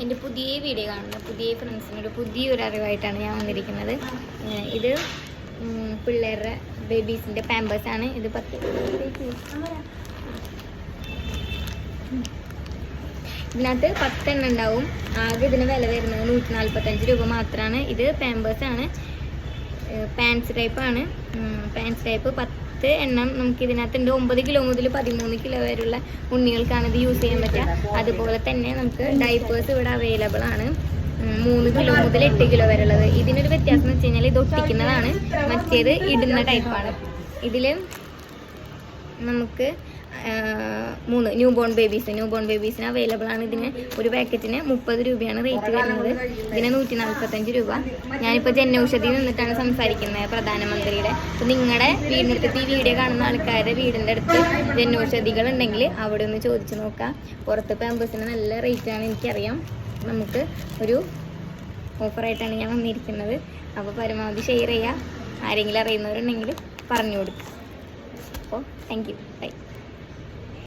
എൻ്റെ പുതിയ വീഡിയോ കാണുന്ന പുതിയ ഫ്രണ്ട്സിനൊരു പുതിയൊരു അറിവായിട്ടാണ് ഞാൻ വന്നിരിക്കുന്നത്. ഇത് പിള്ളേരുടെ ബേബീസിൻ്റെ പാമ്പേഴ്സാണ്. ഇത് 10 ഇതിനകത്ത് 10 എണ്ണം ഉണ്ടാവും. ആകെ ഇതിന് വില വരുന്നത് 145 രൂപ മാത്രമാണ്. ഇത് പാമ്പേഴ്സാണ്, പാൻസ് ടൈപ്പാണ്. പാൻസ് ടൈപ്പ് 10 എണ്ണം നമുക്ക് ഇതിനകത്തുണ്ട്. 9 കിലോ മുതൽ 13 കിലോ വരെയുള്ള ഉണ്ണികൾക്കാണ് ഇത് യൂസ് ചെയ്യാൻ പറ്റുക. അതുപോലെ തന്നെ നമുക്ക് ഡൈപ്പേഴ്സ് ഇവിടെ അവൈലബിൾ ആണ്. 3 കിലോ മുതൽ 8 കിലോ വരെ ഉള്ളത്. ഇതിനൊരു വ്യത്യാസം എന്ന് വെച്ച് കഴിഞ്ഞാൽ ഇത് ഒട്ടിക്കുന്നതാണ്, മറ്റേത് ഇടുന്ന ടൈപ്പാണ്. ഇതിൽ നമുക്ക് 3 ന്യൂ ബോൺ ബേബീസിന് അവൈലബിൾ ആണ്. ഇതിന് ഒരു പാക്കറ്റിന് 30 രൂപയാണ് റേറ്റ് വരുന്നത്. ഇതിന് 145 രൂപ. ഞാനിപ്പോൾ ജനൌഷധി നിന്നിട്ടാണ് സംസാരിക്കുന്നത്, പ്രധാനമന്ത്രിയുടെ. അപ്പോൾ നിങ്ങളുടെ വീടിനടുത്ത് ഈ വീഡിയോ കാണുന്ന ആൾക്കാരുടെ വീടിൻ്റെ അടുത്ത് ജനൌഷധികൾ ഉണ്ടെങ്കിൽ അവിടെ ഒന്ന് ചോദിച്ചു നോക്കാം. പുറത്ത് പാമ്പേഴ്സിന് നല്ല റേറ്റാണ്, എനിക്കറിയാം. നമുക്ക് ഒരു ഓഫറായിട്ടാണ് ഞാൻ വന്നിരിക്കുന്നത്. അപ്പോൾ പരമാവധി ഷെയർ ചെയ്യുക. ആരെങ്കിലും അറിയുന്നവരുണ്ടെങ്കിൽ പറഞ്ഞു കൊടുക്കുക. അപ്പോൾ താങ്ക് യു, ബൈ.